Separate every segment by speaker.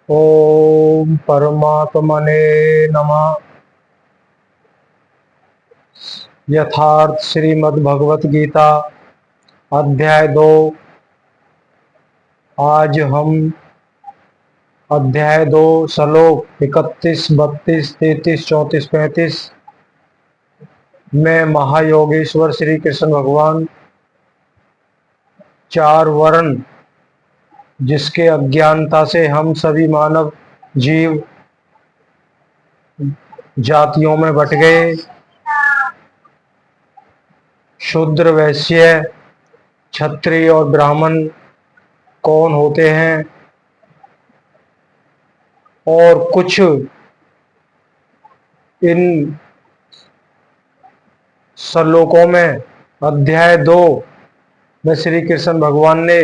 Speaker 1: ओम परमात्मने नमः। यथार्थ श्रीमद् भगवत गीता अध्याय 2। आज हम अध्याय 2 श्लोक 31, 32, 33, 34, 35 में महायोगेश्वर श्री कृष्ण भगवान चार वर्ण जिसके अज्ञानता से हम सभी मानव जीव जातियों में बट गए, शूद्र, वैश्य, क्षत्रिय और ब्राह्मण कौन होते हैं, और कुछ इन श्लोकों में अध्याय 2 में श्री कृष्ण भगवान ने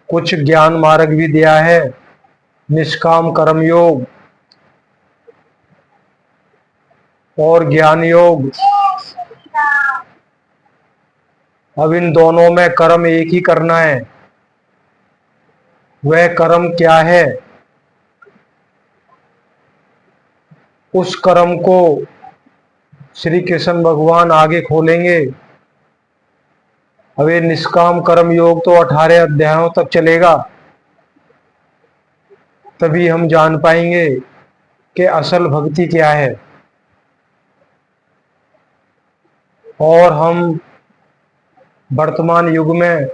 Speaker 1: कुछ ज्ञान मार्ग भी दिया है, निष्काम कर्म योग और ज्ञान योग। अब इन दोनों में कर्म एक ही करना है। वह कर्म क्या है, उस कर्म को श्री कृष्ण भगवान आगे खोलेंगे। अब ये निष्काम कर्म योग तो 18 अध्यायों तक चलेगा, तभी हम जान पाएंगे कि असल भक्ति क्या है। और हम वर्तमान युग में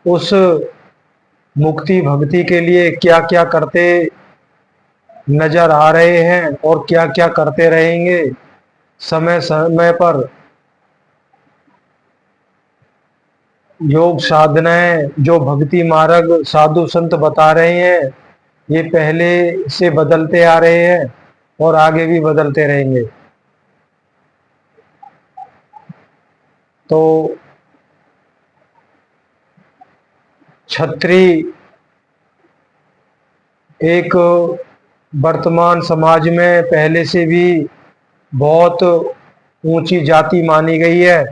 Speaker 1: उस मुक्ति भक्ति के लिए क्या क्या करते नजर आ रहे हैं और क्या क्या करते रहेंगे, समय समय पर योग साधनाएं जो भक्ति मार्ग साधु संत बता रहे हैं, ये पहले से बदलते आ रहे हैं और आगे भी बदलते रहेंगे। तो क्षत्रिय एक वर्तमान समाज में पहले से भी बहुत ऊंची जाति मानी गई है।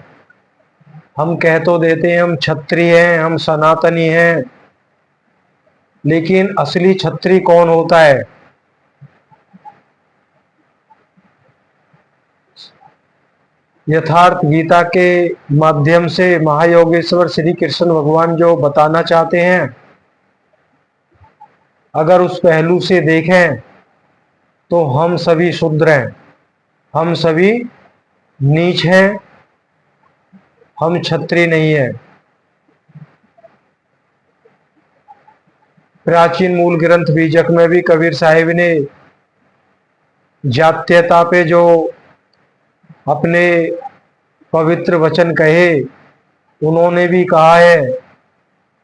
Speaker 1: हम कह तो देते हैं हम क्षत्रिय हैं, हम सनातनी हैं, लेकिन असली क्षत्रिय कौन होता है? यथार्थ गीता के माध्यम से महायोगेश्वर श्री कृष्ण भगवान जो बताना चाहते हैं, अगर उस पहलू से देखें तो हम सभी शूद्र हैं, हम सभी नीच हैं, हम क्षत्रिय नहीं है। प्राचीन मूल ग्रंथ बीजक में भी कबीर साहिब ने जातीयता पे जो अपने पवित्र वचन कहे, उन्होंने भी कहा है,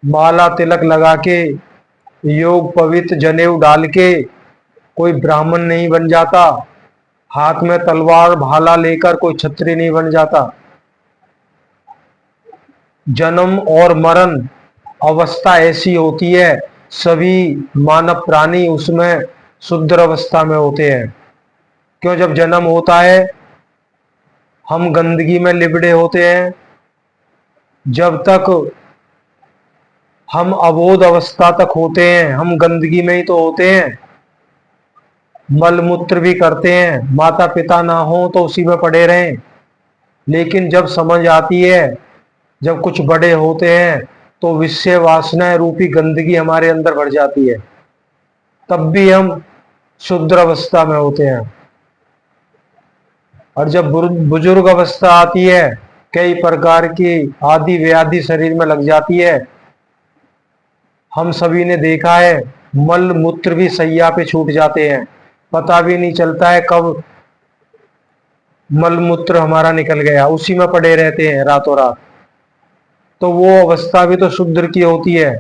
Speaker 1: माला तिलक लगा के, योग पवित्र जनेऊ डाल के कोई ब्राह्मण नहीं बन जाता, हाथ में तलवार भाला लेकर कोई क्षत्रिय नहीं बन जाता। जन्म और मरण अवस्था ऐसी होती है, सभी मानव प्राणी उसमें शुद्ध अवस्था में होते हैं। क्यों? जब जन्म होता है हम गंदगी में लिबड़े होते हैं, जब तक हम अबोध अवस्था तक होते हैं हम गंदगी में ही तो होते हैं, मल मूत्र भी करते हैं, माता पिता ना हो तो उसी में पड़े रहें। लेकिन जब समझ आती है, जब कुछ बड़े होते हैं, तो विषय वासना रूपी गंदगी हमारे अंदर बढ़ जाती है, तब भी हम शुद्ध अवस्था में होते हैं। और जब बुजुर्ग अवस्था आती है, कई प्रकार की आदि व्याधि शरीर में लग जाती है। हम सभी ने देखा है, मल मूत्र भी सैया पे छूट जाते हैं, पता भी नहीं चलता है कब मल मूत्र हमारा निकल गया, उसी में पड़े रहते हैं रातों रात। तो वो अवस्था भी तो शूद्र की होती है।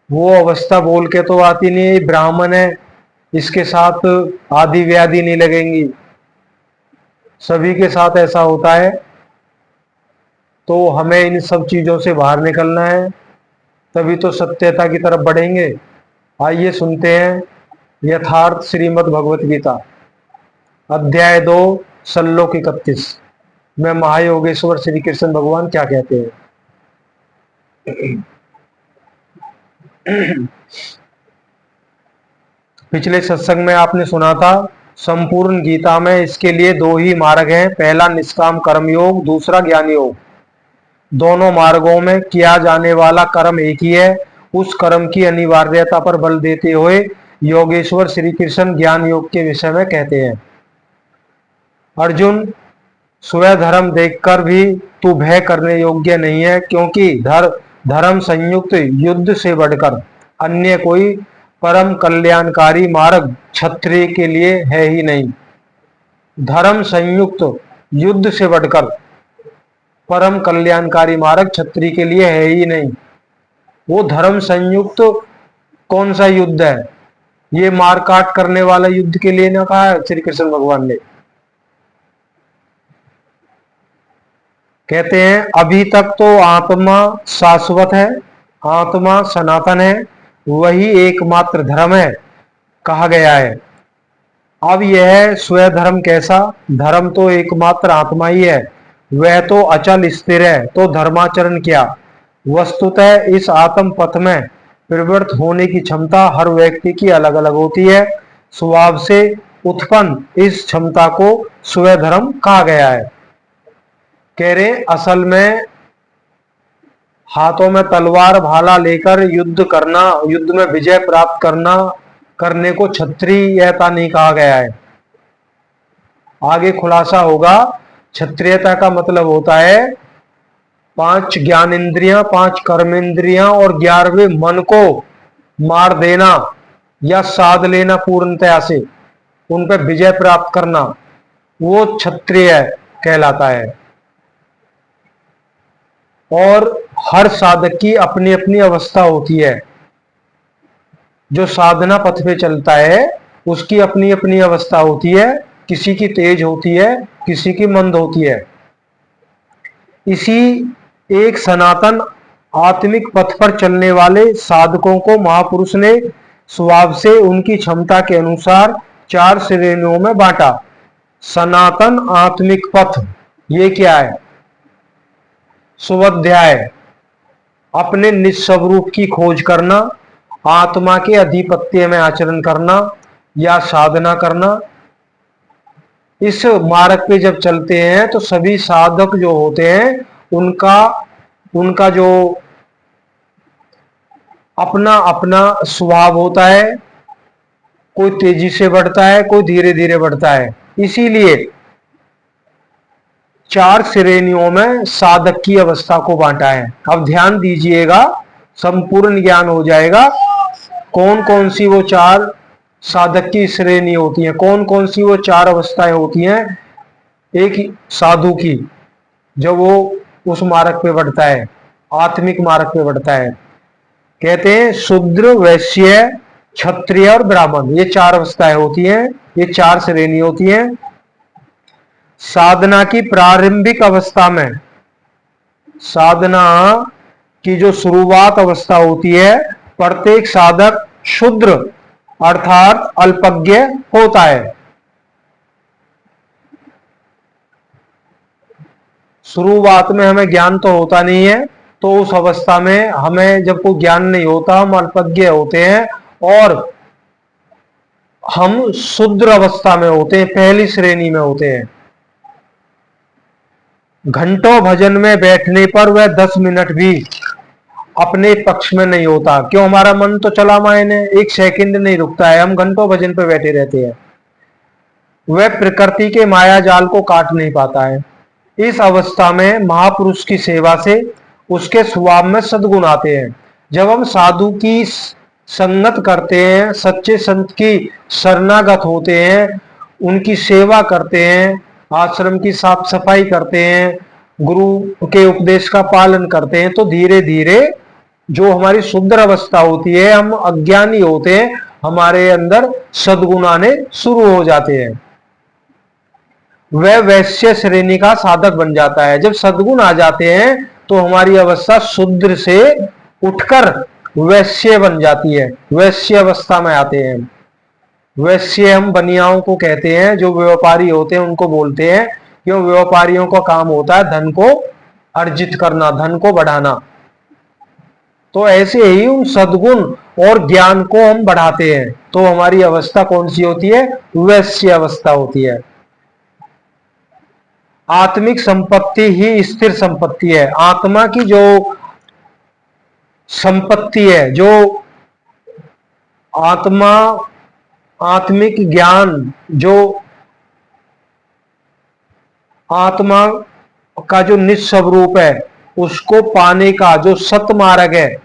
Speaker 1: वो अवस्था बोल के तो आती नहीं है ब्राह्मण है, इसके साथ आदि व्याधि नहीं लगेंगी। सभी के साथ ऐसा होता है। तो हमें इन सब चीजों से बाहर निकलना है, तभी तो सत्यता की तरफ बढ़ेंगे। आइए सुनते हैं यथार्थ श्रीमद् भगवत गीता अध्याय 2 श्लोक 31 में महायोगेश्वर श्री कृष्ण भगवान क्या कहते हैं। पिछले सत्संग में आपने सुना था, संपूर्ण गीता में इसके लिए दो ही मार्ग हैं, पहला निष्काम कर्म योग, दूसरा ज्ञान योग। दोनों मार्गों में किया जाने वाला कर्म एक ही है। उस कर्म की अनिवार्यता पर बल देते हुए योगेश्वर श्री कृष्ण ज्ञान योग के विषय में कहते हैं, अर्जुन, स्वधर्म देखकर भी तू भय करने योग्य नहीं है, क्योंकि धर्म संयुक्त युद्ध से बढ़कर अन्य कोई परम कल्याणकारी मार्ग क्षत्रिय के लिए है ही नहीं। धर्म संयुक्त युद्ध से बढ़कर परम कल्याणकारी मार्ग क्षत्रिय के लिए है ही नहीं। वो धर्म संयुक्त कौन सा युद्ध है? ये मार काट करने वाला युद्ध के लिए ना कहा है श्री कृष्ण भगवान ने। कहते हैं अभी तक तो आत्मा शाश्वत है, आत्मा सनातन है, वही एकमात्र धर्म है कहा गया है। अब यह स्वधर्म कैसा? धर्म तो एकमात्र आत्मा ही है, वह तो अचल स्थिर है, तो धर्माचरण क्या? वस्तुतः इस आत्म पथ में प्रवृत्त होने की क्षमता हर व्यक्ति की अलग अलग होती है। स्वभाव से उत्पन्न इस क्षमता को स्वधर्म कहा गया है। कह रहे असल में हाथों में तलवार भाला लेकर युद्ध करना, युद्ध में विजय प्राप्त करने को क्षत्रियता नहीं कहा गया है। आगे खुलासा होगा। क्षत्रियता का मतलब होता है 5 ज्ञान इंद्रियां, 5 कर्म इंद्रियां और 11वें मन को मार देना या साध लेना, पूर्णतया से उन पर विजय प्राप्त करना, वो क्षत्रिय कहलाता है। और हर साधक की अपनी अपनी अवस्था होती है। जो साधना पथ पे चलता है उसकी अपनी अपनी अवस्था होती है, किसी की तेज होती है, किसी की मंद होती है। इसी एक सनातन आत्मिक पथ पर चलने वाले साधकों को महापुरुष ने स्वभाव से उनकी क्षमता के अनुसार 4 श्रेणियों में बांटा। सनातन आत्मिक पथ ये क्या है? स्वाध्याय, अपने निज स्वरूप की खोज करना, आत्मा के अधिपत्य में आचरण करना या साधना करना। इस मार्ग पे जब चलते हैं तो सभी साधक जो होते हैं उनका जो अपना अपना स्वभाव होता है, कोई तेजी से बढ़ता है, कोई धीरे धीरे बढ़ता है। इसीलिए 4 श्रेणियों में साधक की अवस्था को बांटा है। अब ध्यान दीजिएगा, संपूर्ण ज्ञान हो जाएगा कौन कौन सी वो 4 साधक की श्रेणी होती है, कौन कौन सी वो 4 अवस्थाएं होती हैं एक साधु की, जब वो उस मार्ग पे बढ़ता है, आत्मिक मार्ग पे बढ़ता है। कहते हैं शूद्र, वैश्य, क्षत्रिय और ब्राह्मण, ये 4 अवस्थाएं होती हैं, ये 4 श्रेणी होती हैं। साधना की प्रारंभिक अवस्था में, साधना की जो शुरुआत अवस्था होती है, प्रत्येक साधक शूद्र अर्थात अल्पज्ञ होता है। शुरुआत में हमें ज्ञान तो होता नहीं है, तो उस अवस्था में हमें जब कोई ज्ञान नहीं होता, हम अल्पज्ञ होते हैं और हम शूद्र अवस्था में होते हैं, पहली श्रेणी में होते हैं। घंटों भजन में बैठने पर वह 10 मिनट भी अपने पक्ष में नहीं होता। क्यों? हमारा मन तो चला मायने, एक सेकंड नहीं रुकता है, हम घंटों भजन पे बैठे रहते हैं। वह प्रकृति के माया जाल को काट नहीं पाता है। इस अवस्था में महापुरुष की सेवा से उसके स्वभाव में सद्गुण आते हैं। जब हम साधु की संगत करते हैं, सच्चे संत की शरणागत होते हैं, उनकी सेवा करते हैं, आश्रम की साफ सफाई करते हैं, गुरु के उपदेश का पालन करते हैं, तो धीरे धीरे जो हमारी शुद्ध अवस्था होती है, हम अज्ञानी होते हैं, हमारे अंदर सद्गुण आने शुरू हो जाते हैं। वह वैश्य श्रेणी का साधक बन जाता है। जब सद्गुण आ जाते हैं तो हमारी अवस्था शूद्र से उठकर वैश्य बन जाती है, वैश्य अवस्था में आते हैं। वैश्य हम बनियाओं को कहते हैं, जो व्यापारी होते हैं उनको बोलते हैं, क्यों? व्यापारियों का काम होता है धन को अर्जित करना, धन को बढ़ाना। तो ऐसे ही उन सद्गुण और ज्ञान को हम बढ़ाते हैं तो हमारी अवस्था कौन सी होती है? वैश्य अवस्था होती है। आत्मिक संपत्ति ही स्थिर संपत्ति है। आत्मा की जो संपत्ति है, जो आत्मा, आत्मिक ज्ञान, जो आत्मा का जो निस्वरूप है, उसको पाने का जो सत मार्ग है,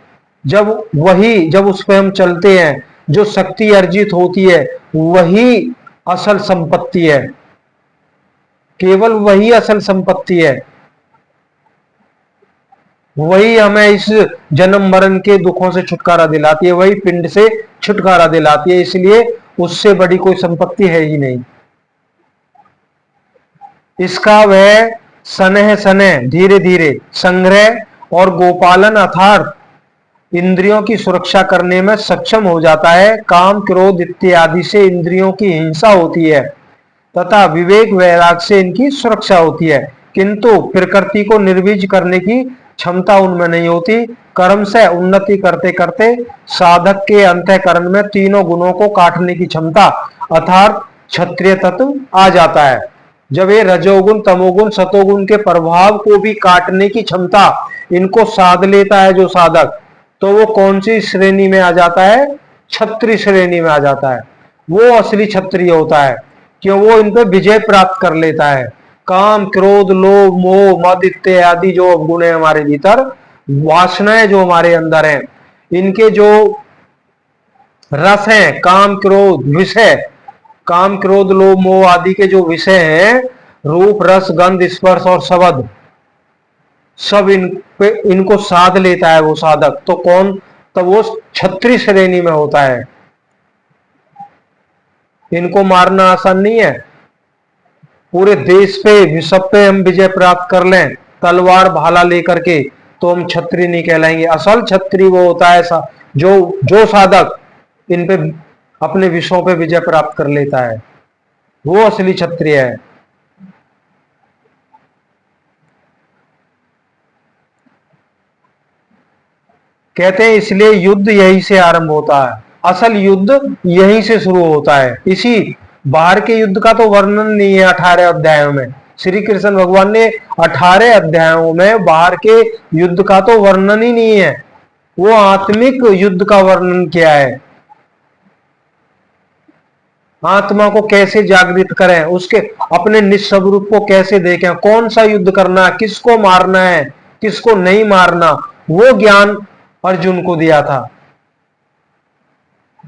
Speaker 1: जब उस पे हम चलते हैं, जो शक्ति अर्जित होती है, वही असल संपत्ति है। केवल वही असल संपत्ति है। वही हमें इस जन्म मरण के दुखों से छुटकारा दिलाती है, वही पिंड से छुटकारा दिलाती है। इसलिए उससे बड़ी कोई संपत्ति है ही नहीं। इसका वह सनेह सनेह धीरे धीरे संग्रह और गोपालन अर्थात इंद्रियों की सुरक्षा करने में सक्षम हो जाता है। काम क्रोध इत्यादि से इंद्रियों की हिंसा होती है तथा विवेक वैराग से इनकी सुरक्षा होती है, किंतु प्रकृति को निर्वीज करने की क्षमता उनमें नहीं होती। कर्म से उन्नति करते करते साधक के अंतःकरण में तीनों गुणों को काटने की क्षमता अर्थात क्षत्रिय तत्व आ जाता है। जब ये रजोगुण तमोगुण सतोगुण के प्रभाव को भी काटने की क्षमता इनको साध लेता है जो साधक, तो वो कौन सी श्रेणी में आ जाता है? क्षत्रिय श्रेणी में आ जाता है। वो असली क्षत्रिय होता है, क्यों? वो इन पे विजय प्राप्त कर लेता है। काम क्रोध लोभ मोह मद इत्यादि जो गुण है हमारे भीतर, वासनाएं जो हमारे अंदर हैं, इनके जो रस हैं, काम क्रोध विषय, काम क्रोध लोभ मोह आदि के जो विषय हैं, रूप रस गंध स्पर्श और शब्द, सब इनको साध लेता है वो साधक। तो कौन? तो वो क्षत्रिय श्रेणी में होता है। इनको मारना आसान नहीं है। पूरे देश पे सब पे हम विजय प्राप्त कर लें तलवार भाला लेकर के, तो हम क्षत्रिय नहीं कहलाएंगे। असल क्षत्रिय वो होता है जो साधक इन पे अपने विषयों पे विजय प्राप्त कर लेता है, वो असली क्षत्रिय है। कहते हैं इसलिए युद्ध यहीं से आरंभ होता है। असल युद्ध यहीं से शुरू होता है। इसी बाहर के युद्ध का तो वर्णन नहीं है 18 अध्यायों में। श्री कृष्ण भगवान ने 18 अध्यायों में बाहर के युद्ध का तो वर्णन ही नहीं है। वो आत्मिक युद्ध का वर्णन किया है। आत्मा को कैसे जागृत करें, उसके अपने निस्वरूप को कैसे देखें, कौन सा युद्ध करना है, किसको मारना है, किसको नहीं मारना, वो ज्ञान अर्जुन को दिया था।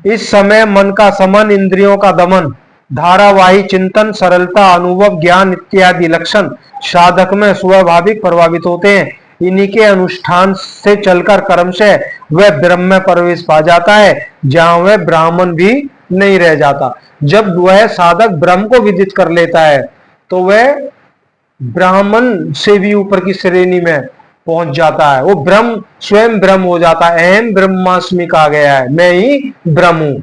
Speaker 1: इस समय मन का समन, इंद्रियों का दमन, धारावाही चिंतन, सरलता, अनुभव, ज्ञान इत्यादि लक्षण साधक में स्वाभाविक प्रभावित होते हैं। इन्हीं के अनुष्ठान से चलकर कर्म से वह ब्रह्म में प्रवेश पा जाता है, जहां वह ब्राह्मण भी नहीं रह जाता। जब वह साधक ब्रह्म को विदित कर लेता है तो वह ब्राह्मण से भी ऊपर की श्रेणी में पहुंच जाता है। वो ब्रह्म स्वयं ब्रह्म हो जाता है। अहम ब्रह्मास्मि कहा गया है, मैं ही ब्रह्म हूं।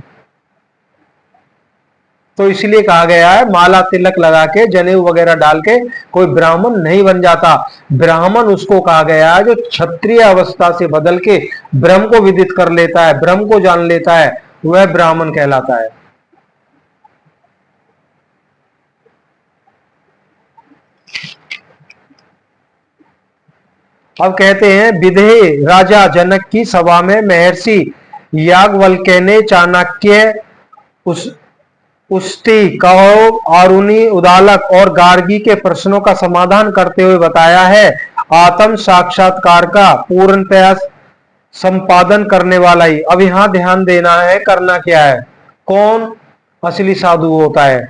Speaker 1: तो इसलिए कहा गया है माला तिलक लगा के जनेऊ वगैरह डाल के कोई ब्राह्मण नहीं बन जाता। ब्राह्मण उसको कहा गया है जो क्षत्रिय अवस्था से बदल के ब्रह्म को विदित कर लेता है, ब्रह्म को जान लेता है, वह ब्राह्मण कहलाता है। अब कहते हैं विदेह राजा जनक की सभा में महर्षि याज्ञवल्क्य ने चाणक्य उस्ती कौरव आरुणि उदालक और गार्गी के प्रश्नों का समाधान करते हुए बताया है। आत्म साक्षात्कार का पूर्णतया संपादन करने वाला ही। अब यहां ध्यान देना है, करना क्या है, कौन असली साधु होता है।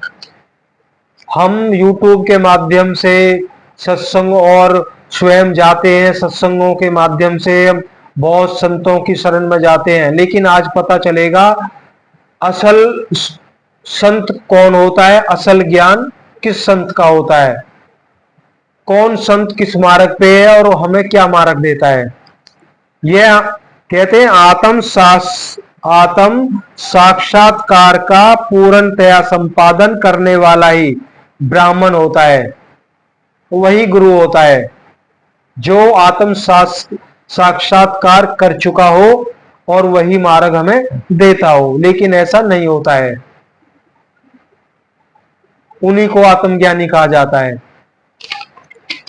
Speaker 1: हम YouTube के माध्यम से सत्संग और स्वयं जाते हैं, सत्संगों के माध्यम से हम बहुत संतों की शरण में जाते हैं, लेकिन आज पता चलेगा असल संत कौन होता है, असल ज्ञान किस संत का होता है, कौन संत किस मार्ग पे है और हमें क्या मार्ग देता है। यह कहते हैं आत्म साक्षात्कार का पूर्णतया संपादन करने वाला ही ब्राह्मण होता है, वही गुरु होता है। जो आत्म साक्षात्कार कर चुका हो और वही मार्ग हमें देता हो, लेकिन ऐसा नहीं होता है। उन्हीं को आत्मज्ञानी कहा जाता है।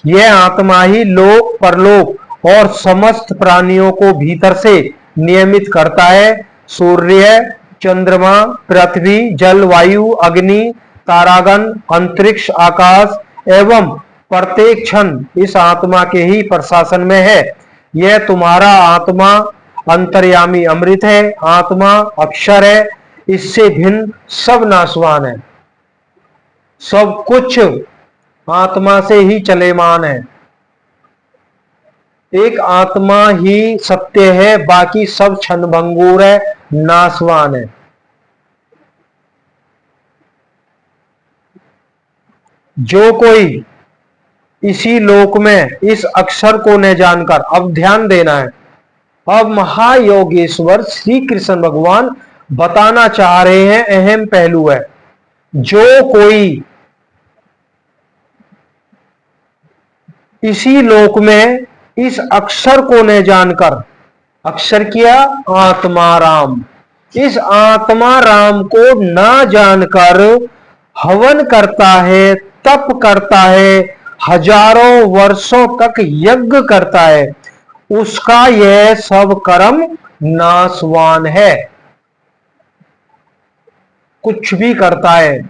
Speaker 1: यह आत्मा ही लोक परलोक और समस्त प्राणियों को भीतर से नियमित करता है। सूर्य, चंद्रमा, पृथ्वी, जल, वायु, अग्नि, तारागण, अंतरिक्ष, आकाश एवं प्रत्येक क्षण इस आत्मा के ही प्रशासन में है। यह तुम्हारा आत्मा अंतर्यामी अमृत है, आत्मा अक्षर है, इससे भिन्न सब नाशवान है। सब कुछ आत्मा से ही चलेमान है। एक आत्मा ही सत्य है, बाकी सब क्षणभंगुर है, नाशवान है। जो कोई इसी लोक में इस अक्षर को न जानकर, अब ध्यान देना है, अब महायोगेश्वर श्री कृष्ण भगवान बताना चाह रहे हैं, अहम पहलू है। जो कोई इसी लोक में इस अक्षर को न जानकर, अक्षर किया आत्मा राम, इस आत्मा राम को न जानकर हवन करता है, तप करता है, हजारों वर्षों तक यज्ञ करता है, उसका यह सब कर्म नाशवान है। कुछ भी करता है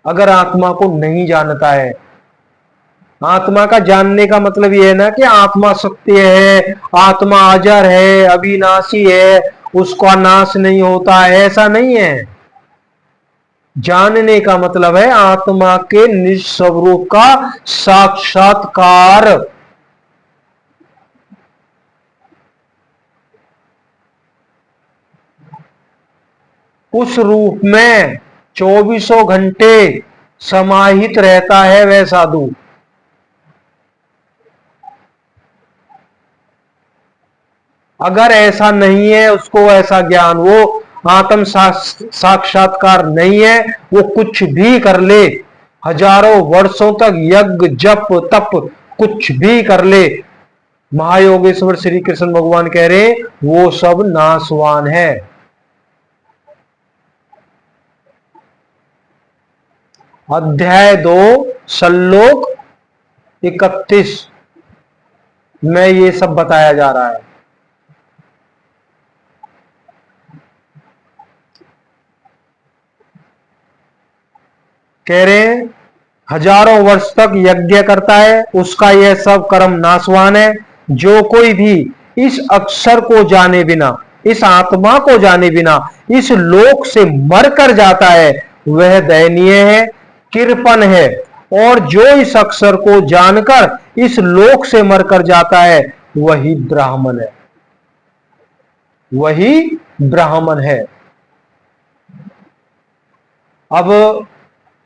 Speaker 1: अगर आत्मा को नहीं जानता है। आत्मा का जानने का मतलब यह है ना कि आत्मा सत्य है, आत्मा अजर है, अविनाशी है, उसका नाश नहीं होता है, ऐसा नहीं है। जानने का मतलब है आत्मा के निज स्वरूप का साक्षात्कार। उस रूप में 24 घंटे समाहित रहता है वह साधु। अगर ऐसा नहीं है उसको ऐसा ज्ञान, वो आत्म साक्षात्कार नहीं है, वो कुछ भी कर ले, हजारों वर्षों तक यज्ञ जप तप कुछ भी कर ले, महायोगेश्वर श्री कृष्ण भगवान कह रहे वो सब नाशवान है। अध्याय 2 श्लोक 31 में ये सब बताया जा रहा है। कह रहे हैं हजारों वर्ष तक यज्ञ करता है, उसका यह सब कर्म नाशवान है। जो कोई भी इस अक्षर को जाने बिना, इस आत्मा को जाने बिना इस लोक से मरकर जाता है वह दयनीय है, कृपण है। और जो इस अक्षर को जानकर इस लोक से मरकर जाता है वही ब्राह्मण है, वही ब्राह्मण है। अब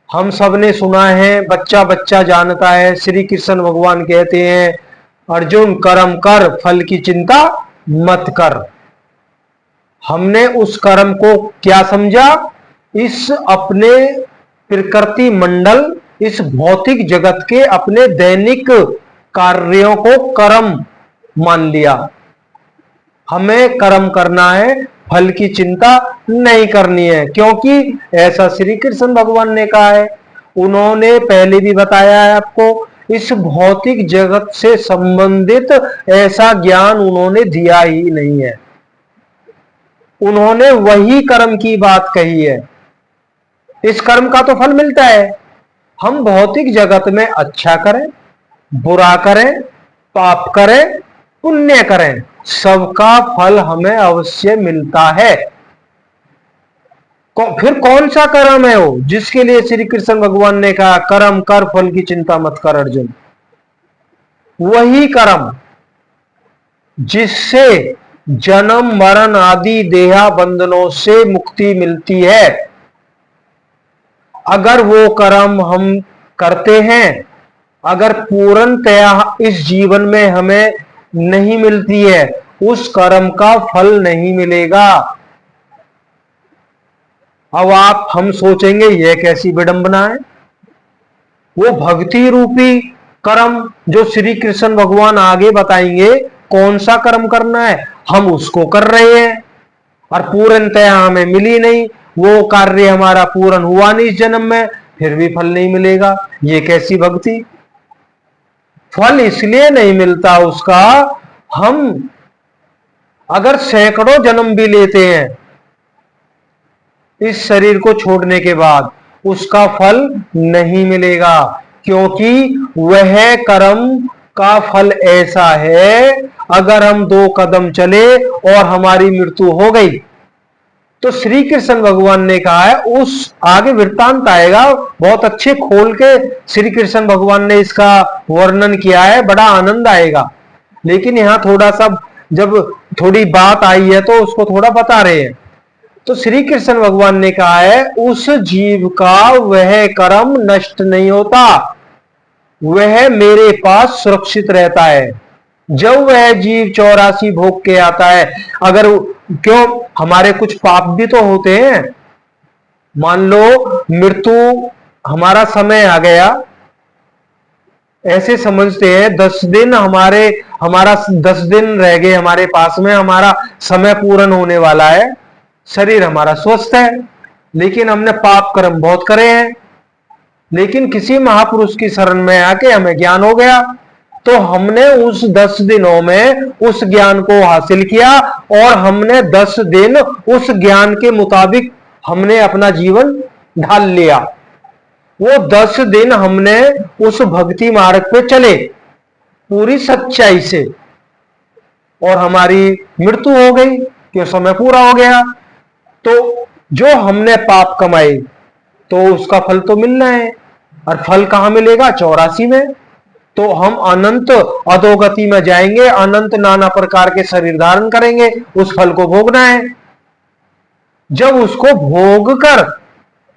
Speaker 1: हम सब ने सुना है, बच्चा बच्चा जानता है, श्री कृष्ण भगवान कहते हैं अर्जुन कर्म कर, फल की चिंता मत कर। हमने उस कर्म को क्या समझा? इस अपने प्रकृति मंडल, इस भौतिक जगत के अपने दैनिक कार्यों को कर्म मान लिया। हमें कर्म करना है, फल की चिंता नहीं करनी है, क्योंकि ऐसा श्री कृष्ण भगवान ने कहा है। उन्होंने पहले भी बताया है आपको, इस भौतिक जगत से संबंधित ऐसा ज्ञान उन्होंने दिया ही नहीं है। उन्होंने वही कर्म की बात कही है। इस कर्म का तो फल मिलता है। हम भौतिक जगत में अच्छा करें, बुरा करें, पाप करें, पुण्य करें, सबका फल हमें अवश्य मिलता है। फिर कौन सा कर्म है वो जिसके लिए श्री कृष्ण भगवान ने कहा कर्म कर, फल की चिंता मत कर अर्जुन? वही कर्म जिससे जन्म मरण आदि देहा बंधनों से मुक्ति मिलती है। अगर वो कर्म हम करते हैं, अगर पूर्णतया इस जीवन में हमें नहीं मिलती है, उस कर्म का फल नहीं मिलेगा। अब हम सोचेंगे यह कैसी विडंबना है। वो भक्ति रूपी कर्म जो श्री कृष्ण भगवान आगे बताएंगे कौन सा कर्म करना है हम उसको कर रहे हैं और पूर्णतया हमें मिली नहीं, वो कार्य हमारा पूर्ण हुआ नहीं इस जन्म में, फिर भी फल नहीं मिलेगा। ये कैसी भक्ति? फल इसलिए नहीं मिलता उसका, हम अगर सैकड़ों जन्म भी लेते हैं इस शरीर को छोड़ने के बाद, उसका फल नहीं मिलेगा, क्योंकि वह कर्म का फल ऐसा है, अगर हम 2 कदम चले और हमारी मृत्यु हो गई तो श्री कृष्ण भगवान ने कहा है, उस आगे वृत्तांत आएगा बहुत अच्छे खोल के श्री कृष्ण भगवान ने इसका वर्णन किया है, बड़ा आनंद आएगा। लेकिन यहां थोड़ा सा जब थोड़ी बात आई है तो उसको थोड़ा बता रहे हैं। तो श्री कृष्ण भगवान ने कहा है, उस जीव का वह कर्म नष्ट नहीं होता, वह मेरे पास सुरक्षित रहता है। जब वह जीव 84 भोग के आता है, अगर क्यों हमारे कुछ पाप भी तो होते हैं, मान लो मृत्यु हमारा समय आ गया, ऐसे समझते हैं 10 दिन हमारा 10 दिन रह गए हमारे पास में, हमारा समय पूर्ण होने वाला है, शरीर हमारा स्वस्थ है, लेकिन हमने पाप कर्म बहुत करे हैं। लेकिन किसी महापुरुष की शरण में आके हमें ज्ञान हो गया, तो हमने उस 10 दिनों में उस ज्ञान को हासिल किया और हमने 10 दिन उस ज्ञान के मुताबिक हमने अपना जीवन ढाल लिया। वो 10 दिन हमने उस भक्ति मार्ग पे चले पूरी सच्चाई से, और हमारी मृत्यु हो गई क्यों, समय पूरा हो गया। तो जो हमने पाप कमाए तो उसका फल तो मिलना है, और फल कहां मिलेगा? 84 में। तो हम अनंत अधोगति में जाएंगे, अनंत नाना प्रकार के शरीर धारण करेंगे, उस फल को भोगना है। जब उसको भोग कर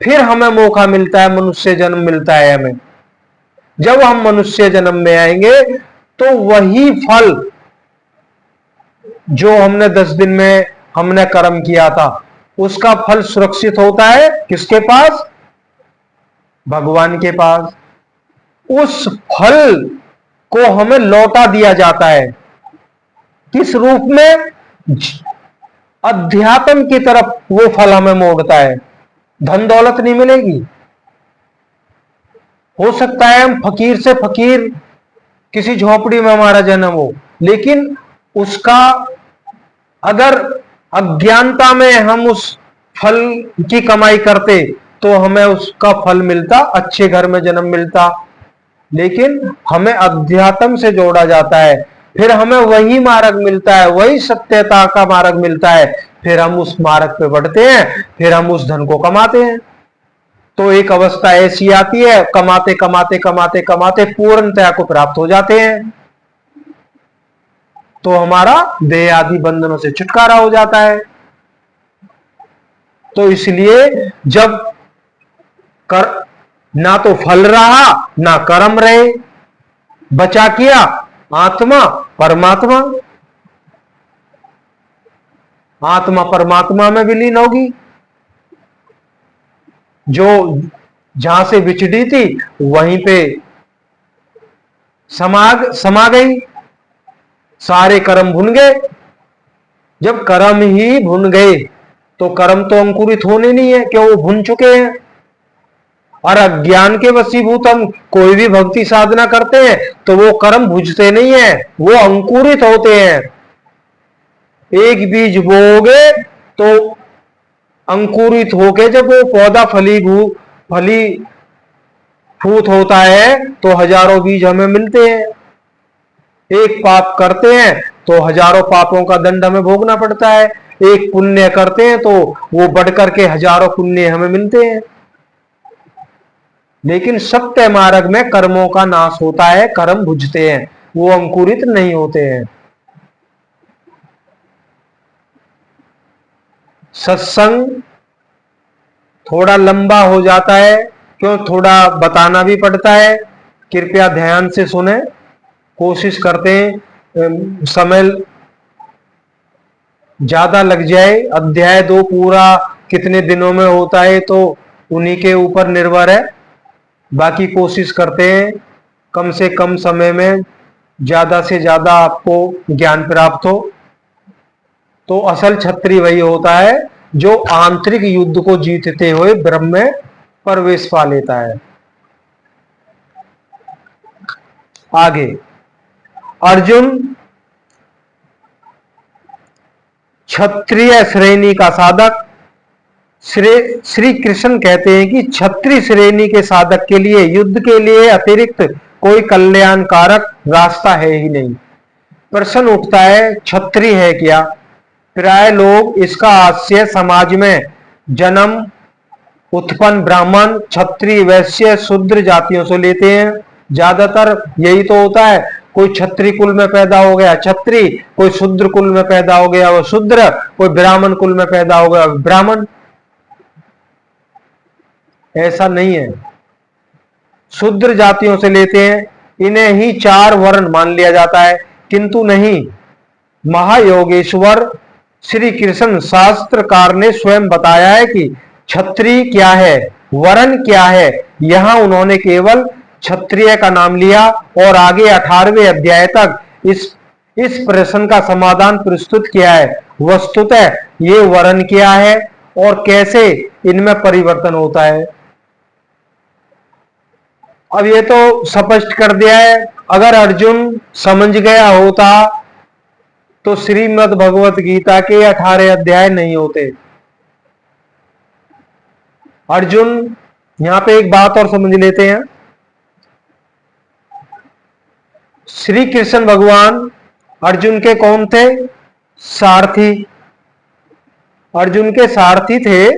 Speaker 1: फिर हमें मौका मिलता है, मनुष्य जन्म मिलता है हमें, जब हम मनुष्य जन्म में आएंगे तो वही फल जो हमने 10 दिन में हमने कर्म किया था उसका फल सुरक्षित होता है किसके पास? भगवान के पास। उस फल को हमें लौटा दिया जाता है, किस रूप में? अध्यात्म की तरफ वो फल हमें मोड़ता है। धन दौलत नहीं मिलेगी, हो सकता है हम फकीर से फकीर किसी झोपड़ी में हमारा जन्म हो, लेकिन उसका अगर अज्ञानता में हम उस फल की कमाई करते तो हमें उसका फल मिलता, अच्छे घर में जन्म मिलता। लेकिन हमें अध्यात्म से जोड़ा जाता है, फिर हमें वही मार्ग मिलता है, वही सत्यता का मार्ग मिलता है, फिर हम उस मार्ग पे बढ़ते हैं, फिर हम उस धन को कमाते हैं। तो एक अवस्था ऐसी आती है, कमाते कमाते कमाते कमाते पूर्णतया को प्राप्त हो जाते हैं, तो हमारा देह आदि बंधनों से छुटकारा हो जाता है। तो इसलिए जब कर ना तो फल रहा ना कर्म रहे, बचा किया आत्मा परमात्मा, आत्मा परमात्मा में विलीन होगी, जो जहां से बिछड़ी थी वहीं पे समा गई, सारे कर्म भुन गए। जब कर्म ही भुन गए तो कर्म तो अंकुरित होने नहीं है, क्यों? वो भुन चुके हैं। और अज्ञान के वशीभूत हम कोई भी भक्ति साधना करते हैं तो वो कर्म भुजते नहीं है, वो अंकुरित होते हैं। एक बीज बोओगे तो अंकुरित होके जब वो पौधा फलीभूत होता है तो हजारों बीज हमें मिलते हैं। एक पाप करते हैं तो हजारों पापों का दंड हमें भोगना पड़ता है, एक पुण्य करते हैं तो वो बढ़कर के हजारों पुण्य हमें मिलते हैं। लेकिन सत्य मार्ग में कर्मों का नाश होता है, कर्म बुझते हैं, वो अंकुरित नहीं होते हैं। सत्संग थोड़ा लंबा हो जाता है, क्यों? थोड़ा बताना भी पड़ता है, कृपया ध्यान से सुने, कोशिश करते हैं समय ज्यादा लग जाए। अध्याय 2 पूरा कितने दिनों में होता है तो उन्हीं के ऊपर निर्भर है, बाकी कोशिश करते हैं कम से कम समय में ज्यादा से ज्यादा आपको ज्ञान प्राप्त हो। तो असल क्षत्रिय वही होता है जो आंतरिक युद्ध को जीतते हुए ब्रह्म में प्रवेश पा लेता है। आगे अर्जुन क्षत्रिय श्रेणी का साधक। श्री कृष्ण कहते हैं कि क्षत्रिय श्रेणी के साधक के लिए युद्ध के लिए अतिरिक्त कोई कल्याणकारक रास्ता है ही नहीं। प्रश्न उठता है क्षत्रिय है क्या? प्राय लोग इसका आशय समाज में जन्म उत्पन्न ब्राह्मण क्षत्रिय वैश्य शूद्र जातियों से लेते हैं। ज्यादातर यही तो होता है, कोई क्षत्रिय कुल में पैदा हो गया क्षत्रिय, कोई शूद्र कुल में पैदा हो गया वो शूद्र, कोई ब्राह्मण कुल में पैदा हो गया ब्राह्मण। ऐसा नहीं है, शूद्र जातियों से लेते हैं, इन्हें ही 4 वर्ण मान लिया जाता है। किंतु नहीं, महायोगेश्वर श्री कृष्ण शास्त्रकार ने स्वयं बताया है कि क्षत्रिय क्या है, वर्ण क्या है। यहां उन्होंने केवल क्षत्रिय का नाम लिया और आगे 18वें अध्याय तक इस प्रश्न का समाधान प्रस्तुत किया है। वस्तुतः ये वर्ण क्या है और कैसे इनमें परिवर्तन होता है, अब ये तो स्पष्ट कर दिया है। अगर अर्जुन समझ गया होता तो श्रीमद् भगवत गीता के 18 अध्याय नहीं होते। अर्जुन, यहां पे एक बात और समझ लेते हैं। श्री कृष्ण भगवान अर्जुन के कौन थे? सारथी। अर्जुन के सारथी थे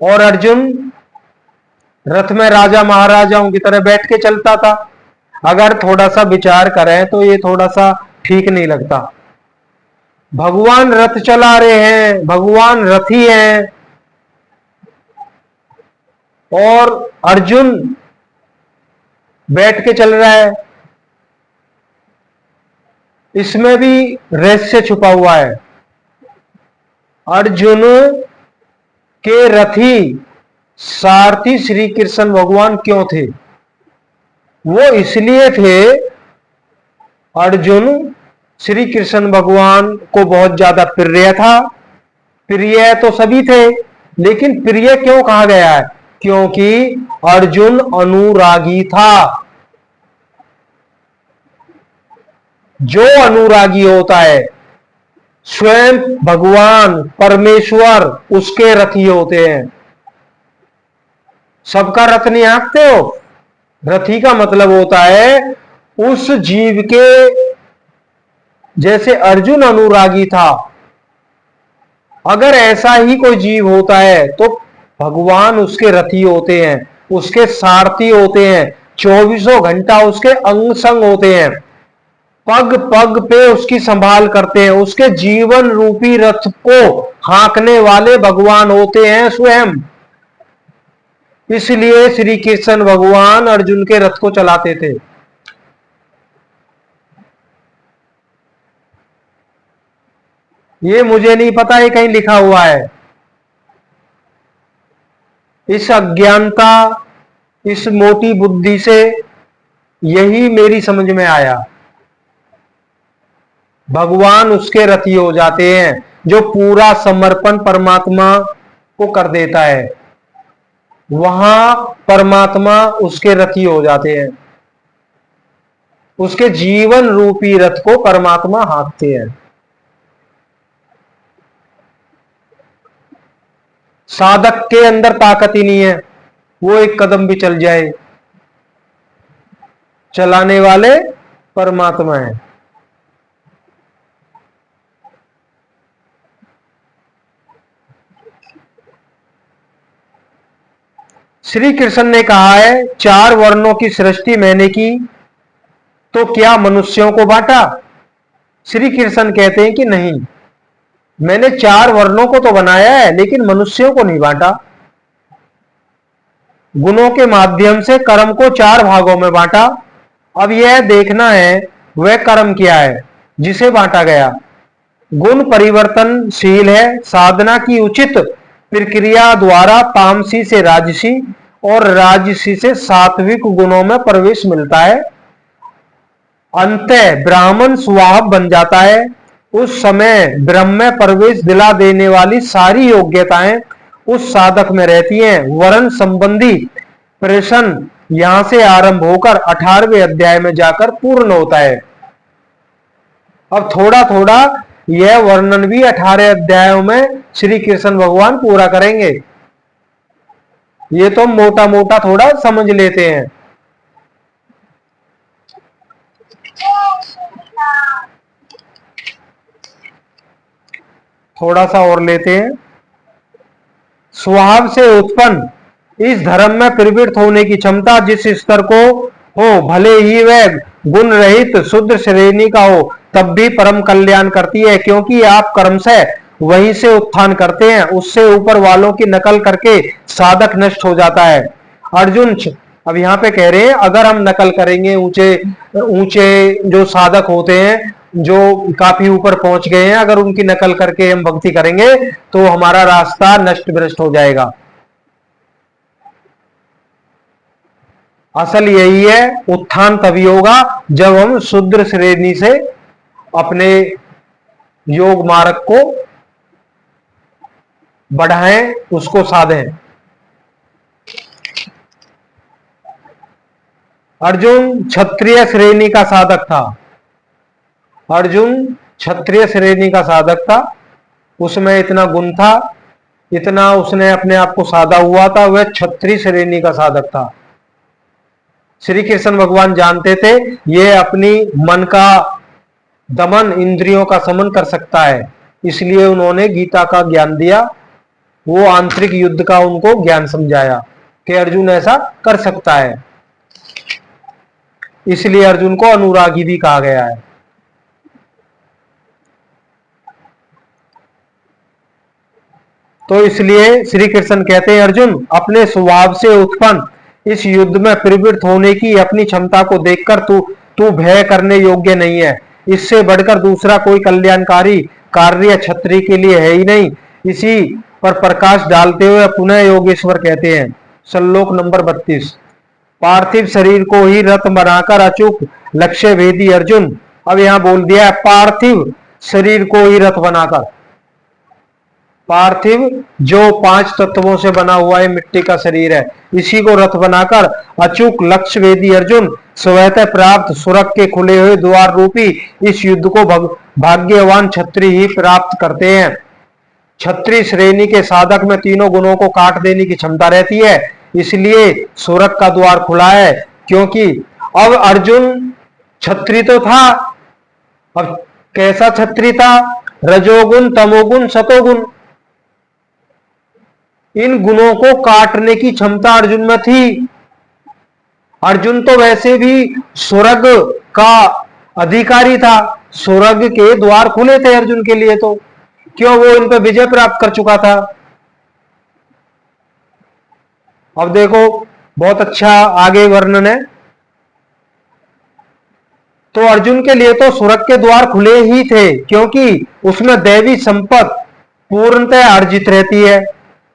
Speaker 1: और अर्जुन रथ में राजा महाराजाओं की तरह बैठ के चलता था। अगर थोड़ा सा विचार करें तो ये थोड़ा सा ठीक नहीं लगता। भगवान रथ चला रहे हैं, भगवान रथी हैं और अर्जुन बैठ के चल रहा है। इसमें भी रहस्य छुपा हुआ है। अर्जुन के रथी सारथी श्री कृष्ण भगवान क्यों थे? वो इसलिए थे, अर्जुन श्री कृष्ण भगवान को बहुत ज्यादा प्रिय था। प्रिय तो सभी थे, लेकिन प्रिय क्यों कहा गया है? क्योंकि अर्जुन अनुरागी था। जो अनुरागी होता है स्वयं भगवान परमेश्वर उसके रथी होते हैं। सबका रथ नहीं हाँकते हो। रथी का मतलब होता है उस जीव के, जैसे अर्जुन अनुरागी था, अगर ऐसा ही कोई जीव होता है तो भगवान उसके रथी होते हैं, उसके सारथी होते हैं, 24 घंटा उसके अंग संग होते हैं, पग पग पे उसकी संभाल करते हैं। उसके जीवन रूपी रथ को हाँकने वाले भगवान होते हैं स्वयं। इसलिए श्री कृष्ण भगवान अर्जुन के रथ को चलाते थे। ये मुझे नहीं पता, ये कहीं लिखा हुआ है। इस अज्ञानता, इस मोटी बुद्धि से यही मेरी समझ में आया। भगवान उसके रथी हो जाते हैं जो पूरा समर्पण परमात्मा को कर देता है। वहां परमात्मा उसके रथी हो जाते हैं। उसके जीवन रूपी रथ को परमात्मा हाँकते हैं। साधक के अंदर ताकत ही नहीं है, वो एक कदम भी चल जाए, चलाने वाले परमात्मा है। श्री कृष्ण ने कहा है 4 वर्णों की सृष्टि मैंने की, तो क्या मनुष्यों को बांटा? श्री कृष्ण कहते हैं कि नहीं, मैंने 4 वर्णों को तो बनाया है लेकिन मनुष्यों को नहीं बांटा। गुणों के माध्यम से कर्म को 4 भागों में बांटा। अब यह देखना है वह कर्म क्या है जिसे बांटा गया। गुण परिवर्तनशील है। साधना की उचित प्रक्रिया द्वारा तामसी से राजसी और राजसी से सात्विक गुणों में प्रवेश मिलता है। अंतः ब्राह्मण स्वभाव बन जाता है। उस समय ब्रह्म में प्रवेश दिला देने वाली सारी योग्यताएं उस साधक में रहती हैं। वर्ण संबंधी प्रश्न यहां से आरंभ होकर 18वें अध्याय में जाकर पूर्ण होता है। अब थोड़ा थोड़ा यह वर्णन भी 18 अध्यायों में श्री कृष्ण भगवान पूरा करेंगे। ये तो मोटा मोटा थोड़ा समझ लेते हैं। थोड़ा सा और लेते हैं। स्वभाव से उत्पन्न इस धर्म में प्रवृत्त होने की क्षमता जिस स्तर को हो, भले ही वह गुण रहित शुद्ध श्रेणी का हो, तब भी परम कल्याण करती है, क्योंकि आप कर्म से वहीं से उत्थान करते हैं। उससे ऊपर वालों की नकल करके साधक नष्ट हो जाता है। अर्जुन अब यहाँ पे कह रहे हैं, अगर हम नकल करेंगे, ऊंचे ऊंचे जो साधक होते हैं, जो काफी ऊपर पहुंच गए हैं, अगर उनकी नकल करके हम भक्ति करेंगे तो हमारा रास्ता नष्ट भ्रष्ट हो जाएगा। असल यही है, उत्थान तभी होगा जब हम शुद्र श्रेणी से अपने योग मार्ग को बढ़ाएं, उसको साधें। अर्जुन क्षत्रिय श्रेणी का साधक था। अर्जुन क्षत्रिय श्रेणी का साधक था। उसमें इतना गुण था, इतना उसने अपने आप को साधा हुआ था, वह क्षत्रिय श्रेणी का साधक था। श्री कृष्ण भगवान जानते थे ये अपनी मन का दमन, इंद्रियों का समन कर सकता है, इसलिए उन्होंने गीता का ज्ञान दिया। वो आंतरिक युद्ध का उनको ज्ञान समझाया कि अर्जुन ऐसा कर सकता है, इसलिए अर्जुन को अनुरागी भी कहा गया है। तो इसलिए श्री कृष्ण कहते हैं, अर्जुन अपने स्वभाव से उत्पन्न इस युद्ध में प्रवृत्त होने की अपनी क्षमता को देखकर तू भय करने योग्य नहीं है। इससे बढ़कर दूसरा कोई कल्याणकारी कार्य क्षत्रिय के लिए है ही नहीं। इसी पर प्रकाश डालते हुए पुनः योगेश्वर कहते हैं, श्लोक नंबर 32, पार्थिव शरीर को ही रथ बनाकर अचूक लक्ष्य भेदी अर्जुन। अब यहां बोल दिया है पार्थिव शरीर को ही रथ बनाकर। पार्थिव जो 5 तत्वों से बना हुआ है, मिट्टी का शरीर है, इसी को रथ बनाकर अचूक लक्ष्य भेदी अर्जुन स्वतः प्राप्त स्वर्ग के खुले हुए द्वार रूपी इस युद्ध को भाग्यवान क्षत्रिय ही प्राप्त करते हैं। क्षत्रिय श्रेणी के साधक में तीनों गुणों को काट देने की क्षमता रहती है, इसलिए स्वर्ग का द्वार खुला है। क्योंकि अब अर्जुन क्षत्रिय तो था, अब कैसा क्षत्रिय था? रजोगुण, तमोगुण, सतोगुण, इन गुणों को काटने की क्षमता अर्जुन में थी। अर्जुन तो वैसे भी स्वर्ग का अधिकारी था, स्वर्ग के द्वार खुले थे अर्जुन के लिए, तो क्यों वो इन पर विजय प्राप्त कर चुका था। अब देखो बहुत अच्छा आगे वर्णन है। तो अर्जुन के लिए तो स्वर्ग के द्वार खुले ही थे, क्योंकि उसमें दैवी संपत्ति पूर्णतः अर्जित रहती है,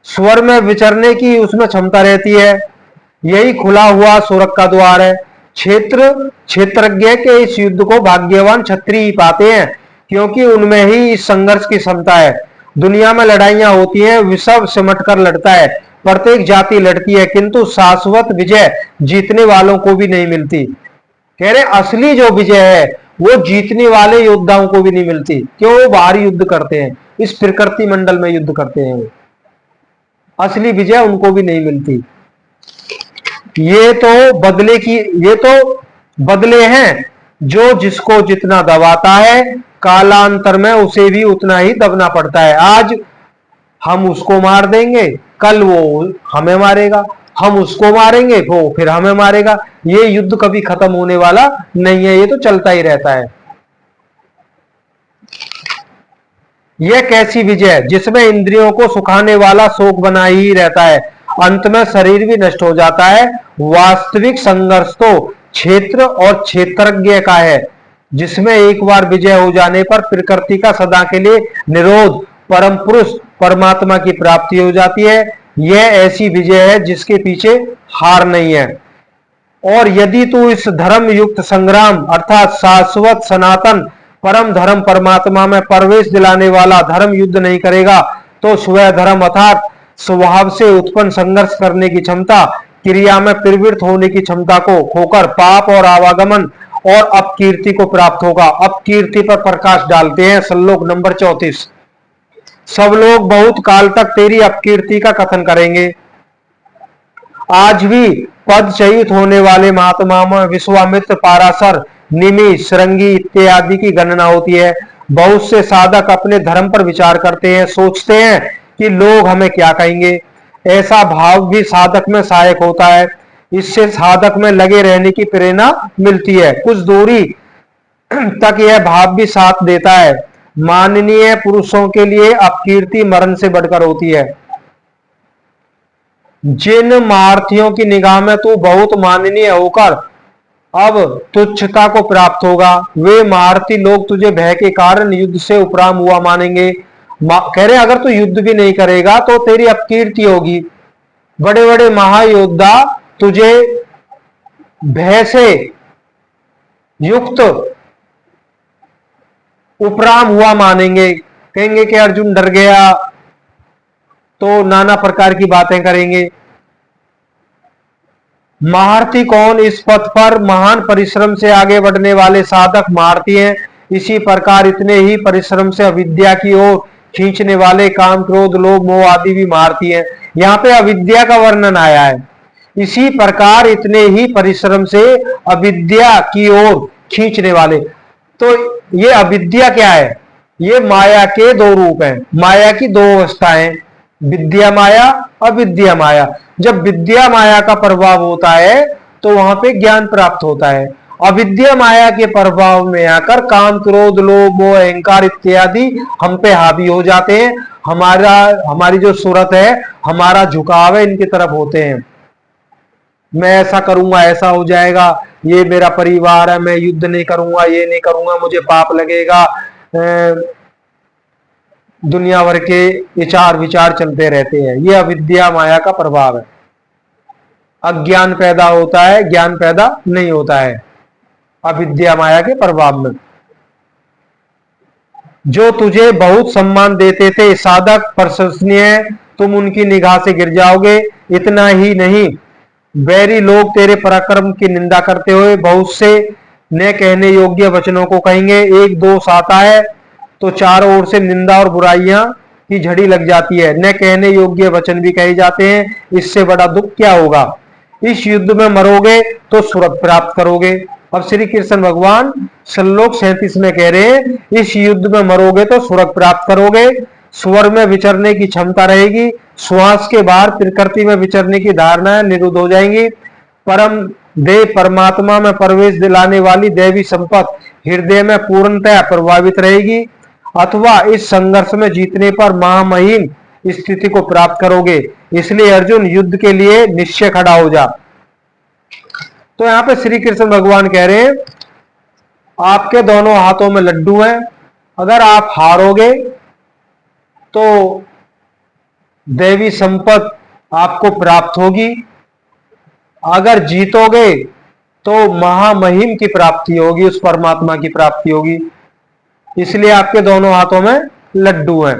Speaker 1: स्वर्ग में विचरने की उसमें क्षमता रहती है। यही खुला हुआ स्वर्ग का द्वार है। क्षेत्रज्ञ के इस युद्ध को भाग्यवान क्षत्रिय ही पाते हैं, क्योंकि उनमें ही इस संघर्ष की क्षमता है। दुनिया में लड़ाइयां होती हैं, विषम सिमट कर लड़ता है, प्रत्येक जाति लड़ती है, किंतु शाश्वत विजय जीतने वालों को भी नहीं मिलती। कह रहे असली जो विजय है वो जीतने वाले योद्धाओं को भी नहीं मिलती। क्यों? वो बाहरी युद्ध करते हैं, इस प्रकृति मंडल में युद्ध करते हैं, वो असली विजय उनको भी नहीं मिलती। ये तो बदले हैं, जो जिसको जितना दबाता है कालांतर में उसे भी उतना ही दबना पड़ता है। आज हम उसको मार देंगे, कल वो हमें मारेगा, हम उसको मारेंगे, वो फिर हमें मारेगा। ये युद्ध कभी खत्म होने वाला नहीं है, ये तो चलता ही रहता है। यह कैसी विजय जिसमें इंद्रियों को सुखाने वाला शोक बना ही रहता है, अंत में शरीर भी नष्ट हो जाता है। वास्तविक संघर्ष तो क्षेत्र और क्षेत्रज्ञ का है, जिसमें एक बार विजय हो जाने पर प्रकृति का सदा के लिए निरोध, परम पुरुष परमात्मा की प्राप्ति हो जाती है। यह ऐसी विजय है जिसके पीछे हार नहीं है। और यदि तू इस धर्म युक्त संग्राम अर्थात शाश्वत सनातन परम धर्म परमात्मा में प्रवेश दिलाने वाला धर्म युद्ध नहीं करेगा तो स्वयं धर्म अर्थात स्वभाव से उत्पन्न संघर्ष करने की क्षमता, क्रिया में प्रवृत्त होने की क्षमता को खोकर पाप और आवागमन और अपकीर्ति को प्राप्त होगा। अपकीर्ति पर प्रकाश डालते हैं श्लोक नंबर 34। सब लोग बहुत काल तक तेरी अपकीर्ति का कथन करेंगे। आज भी पदच्युत होने वाले महात्माओं में विश्वामित्र, पाराशर, निमि, श्रृंगी इत्यादि की गणना होती है। बहुत से साधक अपने धर्म पर विचार करते हैं, सोचते हैं कि लोग हमें क्या कहेंगे। ऐसा भाव भी साधक में सहायक होता है। इससे साधक में लगे रहने की प्रेरणा मिलती है। कुछ दूरी तक यह भाव भी साथ देता है। माननीय पुरुषों के लिए अपकीर्ति मरण से बढ़कर होती है। जिन महारथियों की निगाह में तू बहुत माननीय होकर अब तुच्छता को प्राप्त होगा, वे महारथी लोग तुझे भय के कारण युद्ध से उपराम हुआ मानेंगे। कह रहे अगर तू युद्ध भी नहीं करेगा तो तेरी अपकीर्ति होगी। बड़े बड़े महायोद्धा तुझे भय से युक्त उपराम हुआ मानेंगे। कहेंगे कि अर्जुन डर गया, तो नाना प्रकार की बातें करेंगे। महारथी कौन? इस पथ पर महान परिश्रम से आगे बढ़ने वाले साधक महारथी हैं। इसी प्रकार इतने ही परिश्रम से अविद्या की ओर खींचने वाले काम, क्रोध, लोभ, मोह आदि भी महारथी हैं। यहाँ पे अविद्या का वर्णन आया है। इसी प्रकार इतने ही परिश्रम से अविद्या की ओर खींचने वाले, तो ये अविद्या क्या है? ये माया के दो रूप हैं, माया की दो अवस्थाएं, विद्या माया, अविद्या माया। जब विद्या माया का प्रभाव होता है तो वहां पे ज्ञान प्राप्त होता है। अविद्या माया के प्रभाव में आकर काम, क्रोध, लोभ, मोह, अहंकार इत्यादि हम पे हावी हो जाते हैं। हमारी जो सूरत है, हमारा झुकाव है, इनकी तरफ होते हैं। मैं ऐसा करूंगा, ऐसा हो जाएगा, ये मेरा परिवार है, मैं युद्ध नहीं करूंगा, ये नहीं करूंगा, मुझे पाप लगेगा। दुनिया भर के विचार विचार चलते रहते हैं। ये अविद्या माया का प्रभाव है। अज्ञान पैदा होता है, ज्ञान पैदा नहीं होता है अविद्या माया के प्रभाव में। जो तुझे बहुत सम्मान देते थे साधक प्रशंसनीय, तुम उनकी निगाह से गिर जाओगे। इतना ही नहीं, बैरी लोग तेरे पराक्रम की निंदा करते हुए बहुत से न कहने योग्य वचनों को कहेंगे। एक दोष आता है तो चारों ओर से निंदा और बुराइयां की झड़ी लग जाती है। न कहने योग्य वचन भी कहे जाते हैं। इससे बड़ा दुख क्या होगा? इस युद्ध में मरोगे तो स्वर्ग प्राप्त करोगे। अब श्री कृष्ण भगवान श्लोक 37 में कह रहे हैं, इस युद्ध में मरोगे तो स्वर्ग प्राप्त करोगे। स्वर्ग में विचरने की क्षमता रहेगी। श्वास के बाहर प्रकृति में विचरने की धारणाएं निरुद्ध हो जाएंगी। परम देव परमात्मा में प्रवेश दिलाने वाली दैवी संपत्ति हृदय में पूर्णतः प्रभावित रहेगी। अथवा इस संघर्ष में जीतने पर महामहिम स्थिति को प्राप्त करोगे। इसलिए अर्जुन युद्ध के लिए निश्चय खड़ा हो जा। तो यहाँ पे श्री कृष्ण भगवान कह रहे हैं, आपके दोनों हाथों में लड्डू हैं। अगर आप हारोगे तो दैवी संपत्ति आपको प्राप्त होगी, अगर जीतोगे तो महामहिम की प्राप्ति होगी, उस परमात्मा की प्राप्ति होगी। इसलिए आपके दोनों हाथों में लड्डू हैं।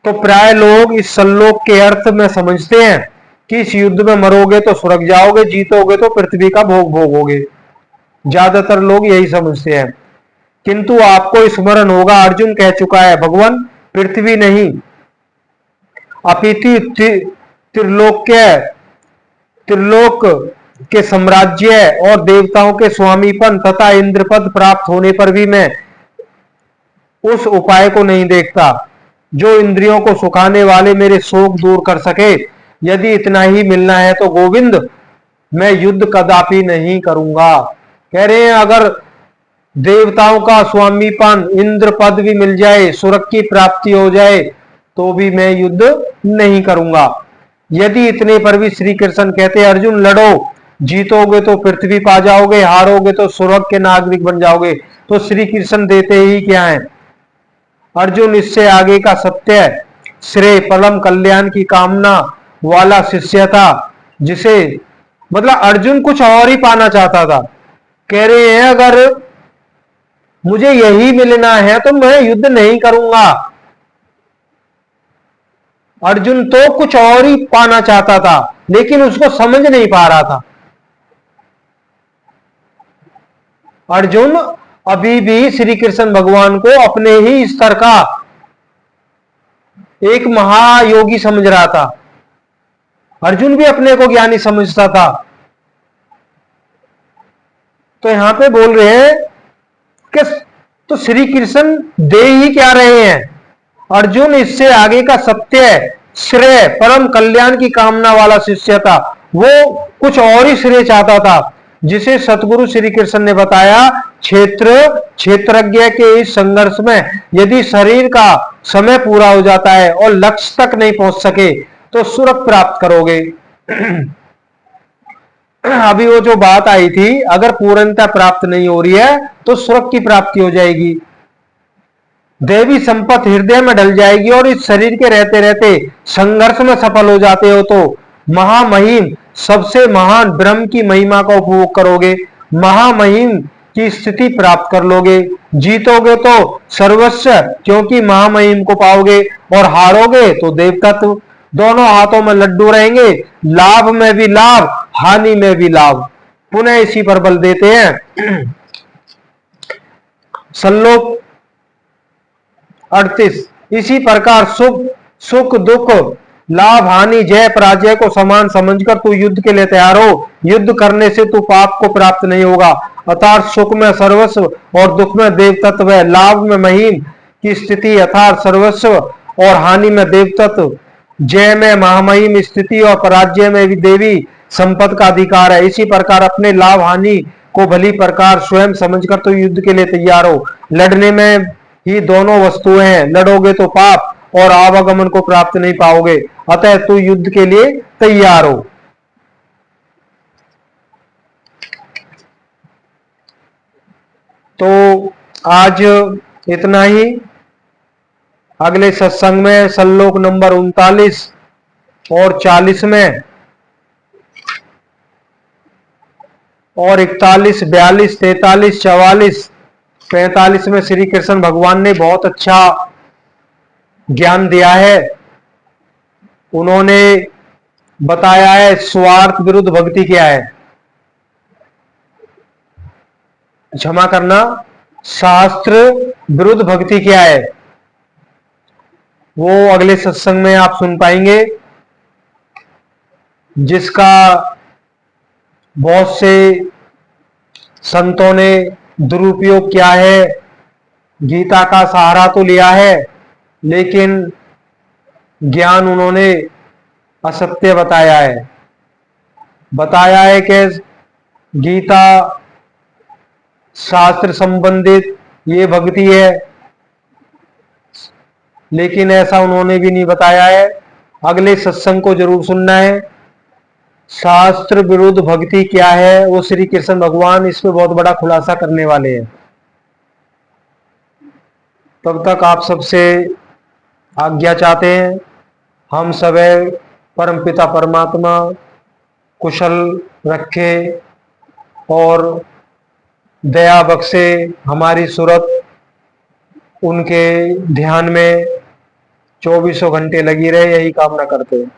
Speaker 1: तो प्राय लोग इस श्लोक के अर्थ में समझते हैं कि इस युद्ध में मरोगे तो स्वर्ग जाओगे, जीतोगे तो पृथ्वी का भोग भोगोगे। ज्यादातर लोग यही समझते हैं, किंतु आपको स्मरण होगा अर्जुन कह चुका है, भगवान पृथ्वी नहीं अपितु त्रिलोक के साम्राज्य और देवताओं के स्वामीपन तथा इंद्रपद प्राप्त होने पर भी मैं उस उपाय को नहीं देखता जो इंद्रियों को सुखाने वाले मेरे शोक दूर कर सके। यदि इतना ही मिलना है तो गोविंद मैं युद्ध कदापि नहीं करूंगा। कह रहे हैं अगर देवताओं का स्वामीपन, इंद्र पद भी मिल जाए, स्वर्ग की प्राप्ति हो जाए तो भी मैं युद्ध नहीं करूंगा। यदि इतने पर भी श्री कृष्ण कहते अर्जुन लड़ो, जीतोगे तो पृथ्वी पा जाओगे, हारोगे तो स्वर्ग के नागरिक बन जाओगे। तो श्री कृष्ण देते ही क्या है? अर्जुन इससे आगे का सत्य श्रेय परम कल्याण की कामना वाला शिष्य था। जिसे मतलब अर्जुन कुछ और ही पाना चाहता था। कह रहे हैं अगर मुझे यही मिलना है तो मैं युद्ध नहीं करूंगा। अर्जुन तो कुछ और ही पाना चाहता था, लेकिन उसको समझ नहीं पा रहा था। अर्जुन अभी भी श्री कृष्ण भगवान को अपने ही स्तर का एक महायोगी समझ रहा था। अर्जुन भी अपने को ज्ञानी समझता था। तो यहां पे बोल रहे हैं कि तो श्री कृष्ण दे ही क्या रहे हैं। अर्जुन इससे आगे का सत्य, श्रेय, परम कल्याण की कामना वाला शिष्य था। वो कुछ और ही श्रेय चाहता था, जिसे सतगुरु श्री कृष्ण ने बताया, क्षेत्रज्ञ के इस संघर्ष में यदि शरीर का समय पूरा हो जाता है और लक्ष्य तक नहीं पहुंच सके तो स्वर्ग प्राप्त करोगे। अभी वो जो बात आई थी, अगर पूर्णता प्राप्त नहीं हो रही है तो स्वर्ग की प्राप्ति हो जाएगी, देवी संपत्ति हृदय में ढल जाएगी और इस शरीर के रहते रहते संघर्ष में सफल हो जाते हो तो महामहिम सबसे महान ब्रह्म की महिमा का उपभोग करोगे, महामहिम की स्थिति प्राप्त कर लोगे। जीतोगे तो सर्वस्व, क्योंकि महामहिम को पाओगे, और हारोगे तो देव तत्व। दोनों हाथों में लड्डू रहेंगे, लाभ में भी लाभ, हानि में भी लाभ। पुनः इसी पर बल देते हैं। श्लोक 38। इसी प्रकार सुख सुख दुख, लाभ हानि, जय पराजय को समान समझकर तू युद्ध के लिए तैयार हो। युद्ध करने से तू पाप को प्राप्त नहीं होगा। अर्थात सुख में सर्वस्व और दुख में देव तत्व है, लाभ में महिम की स्थिति अर्थात सर्वस्व और हानि में देव तत्व, जय में महामहिम स्थिति और पराजय में भी देवी संपद का अधिकार है। इसी प्रकार अपने लाभ हानि को भली प्रकार स्वयं समझकर तो युद्ध के लिए तैयार हो। लड़ने में ही दोनों वस्तुएं हैं, लड़ोगे तो पाप और आवागमन को प्राप्त नहीं पाओगे। अतः तू युद्ध के लिए तैयार हो। तो आज इतना ही। अगले सत्संग में श्लोक नंबर 39 और 40 में और 41, 42, 43, 44, 45 में श्री कृष्ण भगवान ने बहुत अच्छा ज्ञान दिया है। उन्होंने बताया है स्वार्थ विरुद्ध भक्ति क्या है, क्षमा करना, शास्त्र विरुद्ध भक्ति क्या है, वो अगले सत्संग में आप सुन पाएंगे, जिसका बहुत से संतों ने दुरुपयोग किया है। गीता का सहारा तो लिया है, लेकिन ज्ञान उन्होंने असत्य बताया है। बताया है कि गीता शास्त्र संबंधित ये भक्ति है, लेकिन ऐसा उन्होंने भी नहीं बताया है। अगले सत्संग को जरूर सुनना है। शास्त्र विरुद्ध भक्ति क्या है, वो श्री कृष्ण भगवान इसमें बहुत बड़ा खुलासा करने वाले हैं। तब तक आप सबसे आज्ञा चाहते हैं। हम सब परमपिता परमात्मा कुशल रखे और दया बख्शे, हमारी सूरत उनके ध्यान में 24 घंटे लगी रहे, यही कामना करते हैं।